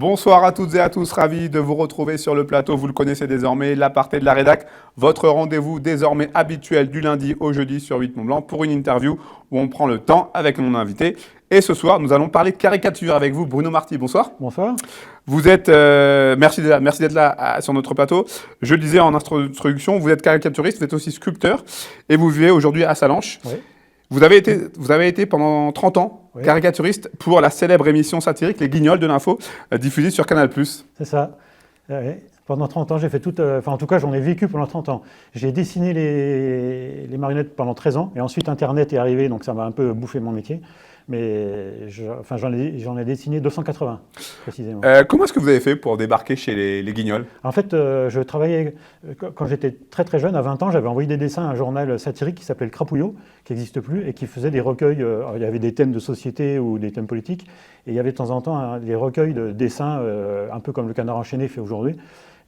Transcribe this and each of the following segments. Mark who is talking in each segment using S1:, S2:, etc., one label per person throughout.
S1: Bonsoir à toutes et à tous, ravi de vous retrouver sur le plateau. Vous le connaissez désormais, l'aparté de la rédac, votre rendez-vous désormais habituel du lundi au jeudi sur 8 Mont Blanc pour une interview où on prend le temps avec mon invité. Et ce soir, nous allons parler caricature avec vous, Bruno Marty. Bonsoir.
S2: Bonsoir.
S1: Vous êtes, merci d'être là sur notre plateau. Je le disais en introduction, vous êtes caricaturiste, vous êtes aussi sculpteur et vous vivez aujourd'hui à Sallanches.
S2: Oui.
S1: Vous avez été pendant 30 ans caricaturiste pour la célèbre émission satirique Les Guignols de l'info, diffusée sur Canal+.
S2: C'est ça. Pendant 30 ans, j'ai fait en tout cas, j'en ai vécu pendant 30 ans. J'ai dessiné les marionnettes pendant 13 ans, et ensuite Internet est arrivé, donc ça m'a un peu bouffé mon métier. Mais j'en ai dessiné 280, précisément.
S1: Comment est-ce que vous avez fait pour débarquer chez les Guignols?
S2: En fait, je travaillais, quand j'étais très très jeune, à 20 ans, j'avais envoyé des dessins à un journal satirique qui s'appelait Le Crapouillot, qui n'existe plus, et qui faisait des recueils. Il y avait des thèmes de société ou des thèmes politiques, et il y avait de temps en temps des recueils de dessins, un peu comme Le Canard enchaîné fait aujourd'hui.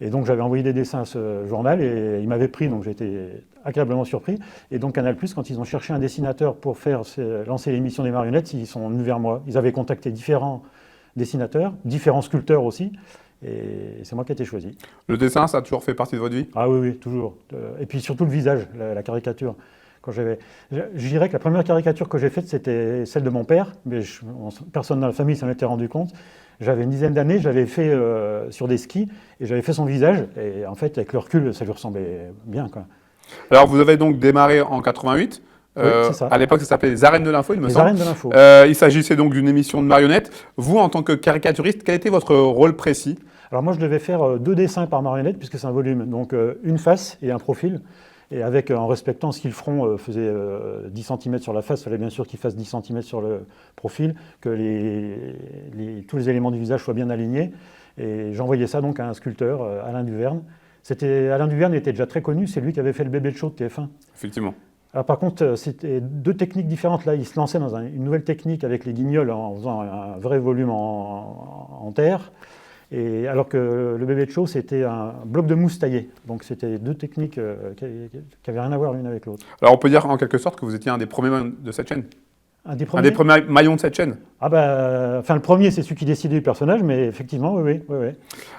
S2: Et donc j'avais envoyé des dessins à ce journal, et il m'avait pris, donc j'étais agréablement surpris. Et donc Canal+, quand ils ont cherché un dessinateur pour lancer l'émission des marionnettes, ils sont venus vers moi. Ils avaient contacté différents dessinateurs, différents sculpteurs aussi, et c'est moi qui ai été choisi.
S1: Le dessin, ça a toujours fait partie de votre vie?
S2: Ah oui, toujours. Et puis surtout le visage, la caricature. Je dirais que la première caricature que j'ai faite, c'était celle de mon père, mais personne dans la famille s'en était rendu compte. J'avais une dizaine d'années, j'avais fait sur des skis, et j'avais fait son visage, et en fait, avec le recul, ça lui ressemblait bien, quoi.
S1: Alors, vous avez donc démarré en 88.
S2: Oui, c'est ça.
S1: À l'époque, ça s'appelait Les Arènes de l'Info, il me semble.
S2: Les Arènes de l'Info.
S1: Il s'agissait donc d'une émission de marionnettes. Vous, en tant que caricaturiste, quel était votre rôle précis?
S2: Alors moi, je devais faire 2 dessins par marionnette, puisque c'est un volume, donc une face et un profil. Et en respectant ce qu'ils feront, faisait 10 cm sur la face, il fallait bien sûr qu'ils fassent 10 cm sur le profil, que tous les éléments du visage soient bien alignés. Et j'envoyais ça donc à un sculpteur, Alain Duverne. Alain Duverne était déjà très connu, c'est lui qui avait fait le bébé de show de TF1.
S1: Effectivement.
S2: Alors, par contre, c'était 2 techniques différentes. Là, il se lançait dans une nouvelle technique avec les Guignols en faisant un vrai volume en terre. Et alors que le bébé de show, c'était un bloc de mousse taillé. Donc c'était 2 techniques qui n'avaient rien à voir l'une avec l'autre.
S1: Alors on peut dire en quelque sorte que vous étiez un des premiers maillons de cette chaîne?
S2: Un des
S1: premiers maillons de cette chaîne?
S2: Ah le premier, c'est celui qui décidait du personnage, mais effectivement, oui.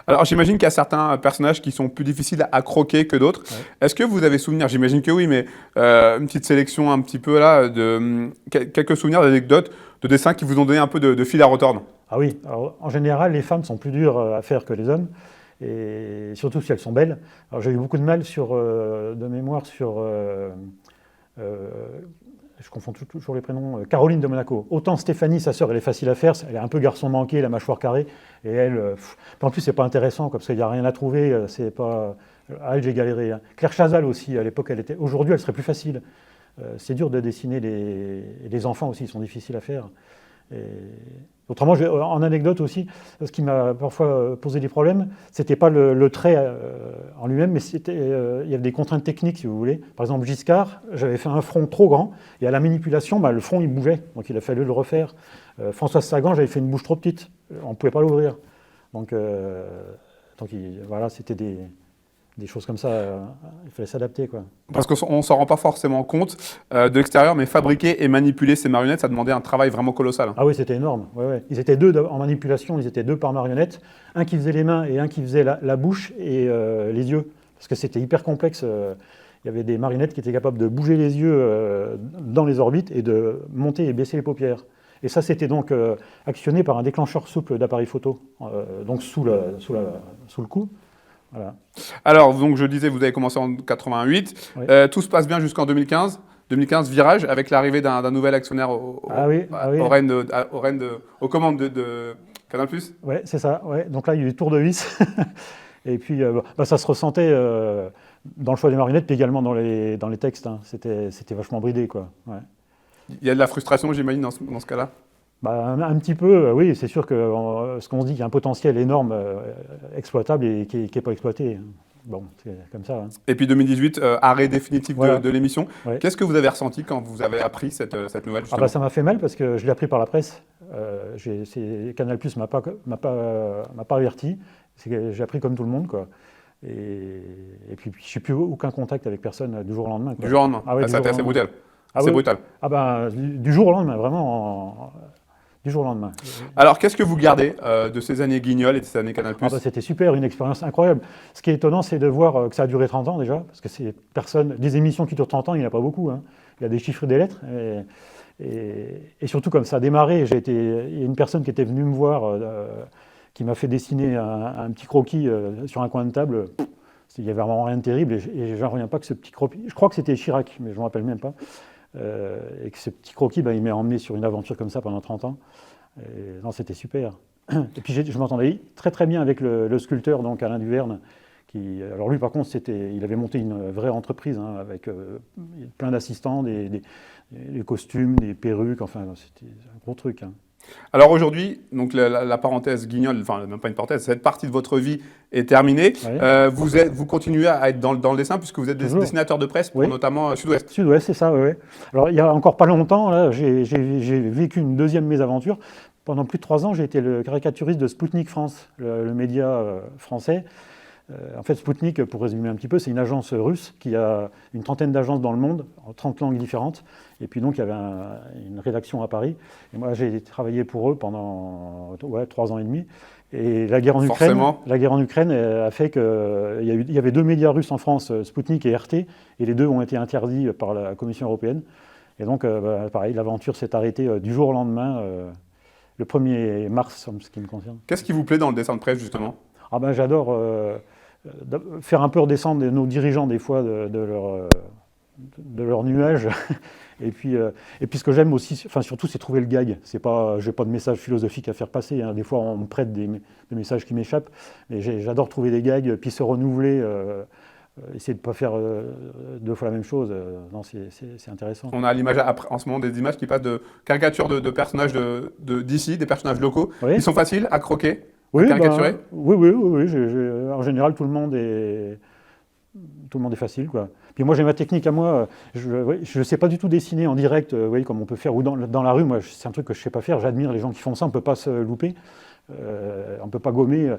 S1: Alors j'imagine qu'il y a certains personnages qui sont plus difficiles à croquer que d'autres. Ouais. Est-ce que vous avez souvenir, j'imagine que oui, mais une petite sélection un petit peu là, de quelques souvenirs, d'anecdotes, de dessins qui vous ont donné un peu de fil à retordre?
S2: Ah oui, alors, en général, les femmes sont plus dures à faire que les hommes, et surtout si elles sont belles. Alors j'ai eu beaucoup de mal de mémoire sur, je confonds toujours les prénoms, Caroline de Monaco. Autant Stéphanie, sa sœur, elle est facile à faire, elle est un peu garçon manqué, la mâchoire carrée, et elle, en plus c'est pas intéressant, parce qu'il n'y a rien à trouver, c'est pas... À elle j'ai galéré. Hein. Claire Chazal aussi, à l'époque, aujourd'hui elle serait plus facile. C'est dur de dessiner les enfants aussi, ils sont difficiles à faire. Et... Autrement, en anecdote aussi, ce qui m'a parfois posé des problèmes, c'était pas le trait en lui-même, mais il y avait des contraintes techniques, si vous voulez. Par exemple, Giscard, j'avais fait un front trop grand, et à la manipulation, le front, il bougeait, donc il a fallu le refaire. Françoise Sagan, j'avais fait une bouche trop petite, on ne pouvait pas l'ouvrir. Donc voilà, c'était des choses comme ça, il fallait s'adapter, quoi.
S1: Parce qu'on ne s'en rend pas forcément compte de l'extérieur, mais fabriquer et manipuler ces marionnettes, ça demandait un travail vraiment colossal.
S2: Ah oui, c'était énorme. Ouais. Ils étaient 2 en manipulation, ils étaient 2 par marionnette. Un qui faisait les mains et un qui faisait la bouche et les yeux. Parce que c'était hyper complexe. Il y avait des marionnettes qui étaient capables de bouger les yeux dans les orbites et de monter et baisser les paupières. Et ça, c'était donc actionné par un déclencheur souple d'appareil photo, donc sous le cou. Voilà. Alors,
S1: donc je disais, vous avez commencé en 88.
S2: Oui.
S1: Tout se passe bien jusqu'en 2015. 2015, virage, avec l'arrivée d'un nouvel actionnaire aux commandes de Canal+.
S2: Oui, c'est ça. Ouais. Donc là, il y a eu tour de vis. Et puis, ça se ressentait dans le choix des marionnettes, puis également dans les textes. Hein. C'était vachement bridé, quoi. Ouais.
S1: Il y a de la frustration, j'imagine, dans ce cas-là?
S2: Un petit peu, oui, c'est sûr que ce qu'on se dit, qu'il y a un potentiel énorme exploitable et qui n'est pas exploité. Bon, c'est comme ça. Hein.
S1: Et puis 2018, arrêt définitif de l'émission.
S2: Ouais.
S1: Qu'est-ce que vous avez ressenti quand vous avez appris cette nouvelle, justement?
S2: Ça m'a fait mal parce que je l'ai appris par la presse. Canal+ m'a pas averti. J'ai appris comme tout le monde, quoi. Et puis je n'ai plus aucun contact avec personne du jour au lendemain, quoi.
S1: Du jour au lendemain.
S2: Ah ouais,
S1: ça a été assez brutal. C'est brutal.
S2: Du jour au lendemain, vraiment. du jour au lendemain.
S1: Alors, qu'est-ce que vous gardez de ces années Guignol et de ces années Canal+.
S2: Ah bah, c'était super, une expérience incroyable. Ce qui est étonnant, c'est de voir que ça a duré 30 ans déjà, parce que des émissions qui durent 30 ans, il n'y en a pas beaucoup. Hein. Il y a des chiffres et des lettres. Et surtout, comme ça a démarré, il y a une personne qui était venue me voir, qui m'a fait dessiner un petit croquis sur un coin de table. Il n'y avait vraiment rien de terrible, et j'en reviens pas que ce petit croquis, je crois que c'était Chirac, mais je ne me rappelle même pas, et que ce petit croquis, il m'a emmené sur une aventure comme ça pendant 30 ans. Et, non, c'était super. Et puis je m'entendais très très bien avec le sculpteur, donc Alain Duverne, alors lui par contre, il avait monté une vraie entreprise, hein, avec plein d'assistants, des costumes, des perruques, enfin c'était un gros truc. Hein.
S1: Alors aujourd'hui, donc la parenthèse Guignol, enfin même pas une parenthèse, cette partie de votre vie est terminée. Oui. Vous continuez à être dans le dessin puisque vous êtes dessinateur de presse pour notamment Sud-Ouest.
S2: Sud-Ouest, c'est ça, oui. Alors il n'y a encore pas longtemps, là, j'ai vécu une deuxième mésaventure. Pendant plus de 3 ans, j'ai été le caricaturiste de Spoutnik France, le média français. En fait, Spoutnik, pour résumer un petit peu, c'est une agence russe qui a une trentaine d'agences dans le monde, en 30 langues différentes. Et puis donc, il y avait une rédaction à Paris. Et moi, j'ai travaillé pour eux pendant 3 ans et demi. Et la guerre en Ukraine a fait qu'il y avait 2 médias russes en France, Spoutnik et RT, et les 2 ont été interdits par la Commission européenne. Et donc, pareil, l'aventure s'est arrêtée du jour au lendemain, le 1er mars, en ce qui me concerne.
S1: Qu'est-ce qui vous plaît dans le dessin de presse, justement ?
S2: J'adore faire un peu redescendre nos dirigeants des fois de leur nuage. Et puis ce que j'aime aussi, surtout, c'est trouver le gag. Je n'ai pas de message philosophique à faire passer. Hein. Des fois, on me prête des messages qui m'échappent. Mais j'adore trouver des gags, puis se renouveler, essayer de ne pas faire 2 fois la même chose. Non, c'est intéressant.
S1: On a à l'image en ce moment des images qui passent de caricatures de personnages d'ici, des personnages locaux. Oui. Ils sont faciles à croquer.
S2: Oui, oui. En général, tout le monde est facile, quoi. Puis moi, j'ai ma technique à moi. Je ne sais pas du tout dessiner en direct, comme on peut faire, ou dans la rue. Moi, c'est un truc que je ne sais pas faire. J'admire les gens qui font ça. On ne peut pas se louper. On ne peut pas gommer.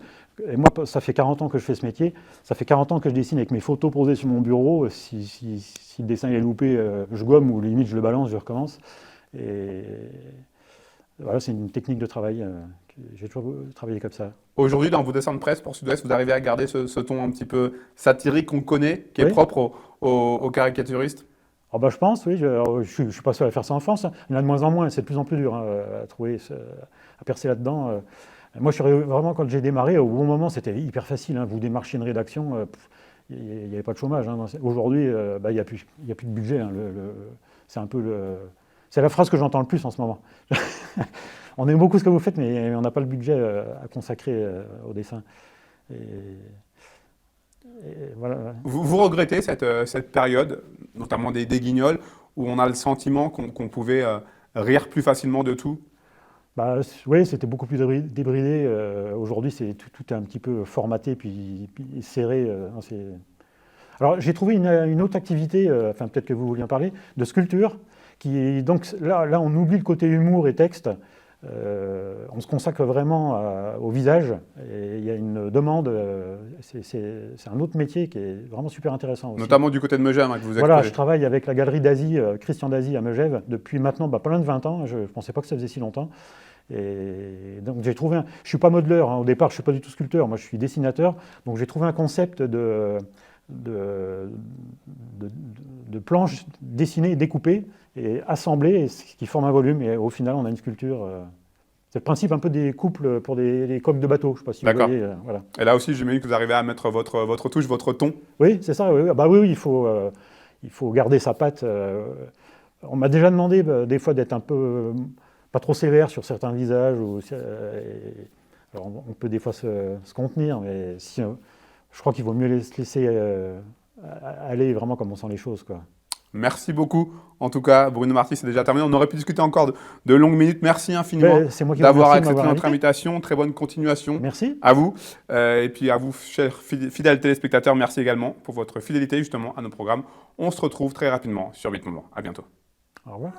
S2: Et moi, ça fait 40 ans que je fais ce métier. Ça fait 40 ans que je dessine avec mes photos posées sur mon bureau. Si le dessin est loupé, je gomme, ou limite, je le balance, je recommence. Et voilà, c'est une technique de travail. J'ai toujours travaillé comme ça.
S1: Aujourd'hui, dans vos dessins de presse pour Sud-Ouest, vous arrivez à garder ce ton un petit peu satirique qu'on connaît, qui est propre aux caricaturistes ?
S2: Je pense, oui. Je ne suis pas seul à faire ça en France. Il y en a de moins en moins. C'est de plus en plus dur à percer là-dedans. Moi, je suis vraiment, quand j'ai démarré, au bon moment, c'était hyper facile. Hein. Vous démarchiez une rédaction, il n'y avait pas de chômage. Hein. Aujourd'hui, il n'y a plus de budget. Hein. C'est la phrase que j'entends le plus en ce moment. On aime beaucoup ce que vous faites, mais on n'a pas le budget à consacrer au dessin. Et voilà.
S1: Vous regrettez cette période, notamment des Guignols, où on a le sentiment qu'on pouvait rire plus facilement de tout ?
S2: Oui, c'était beaucoup plus débridé. Aujourd'hui, tout est un petit peu formaté puis serré. Alors, j'ai trouvé une autre activité, peut-être que vous vouliez en parler, de sculpture. Donc là, on oublie le côté humour et texte. On se consacre vraiment au visage. Et il y a une demande. C'est un autre métier qui est vraiment super intéressant aussi.
S1: Notamment du côté de Megève, que vous exposez.
S2: Voilà, je travaille avec la galerie d'Asie, Christian d'Asie à Megève, depuis maintenant plein de 20 ans. Je ne pensais pas que ça faisait si longtemps. Et donc j'ai trouvé je ne suis pas modeleur, hein. Au départ je ne suis pas du tout sculpteur, moi je suis dessinateur, donc j'ai trouvé un concept de planches dessinées, découpées et assemblées, qui forment un volume, et au final on a une sculpture. C'est le principe un peu des couples pour des coques de bateau, je ne sais pas si vous voyez. Voilà.
S1: Et là aussi j'imagine que vous arrivez à mettre votre touche, votre ton.
S2: Oui, c'est ça, oui. Oui, il faut garder sa patte. On m'a déjà demandé des fois d'être un peu... pas trop sévère sur certains visages. Alors on peut des fois se contenir, mais je crois qu'il vaut mieux se laisser aller vraiment comme on sent les choses, quoi.
S1: Merci beaucoup. En tout cas, Bruno Marty, c'est déjà terminé. On aurait pu discuter encore de longues minutes. Merci infiniment d'avoir accepté notre invitation. Très bonne continuation.
S2: Merci.
S1: À vous. Et puis à vous, chers fidèles téléspectateurs, merci également pour votre fidélité justement à nos programmes. On se retrouve très rapidement sur 8 Montblanc. À bientôt.
S2: Au revoir.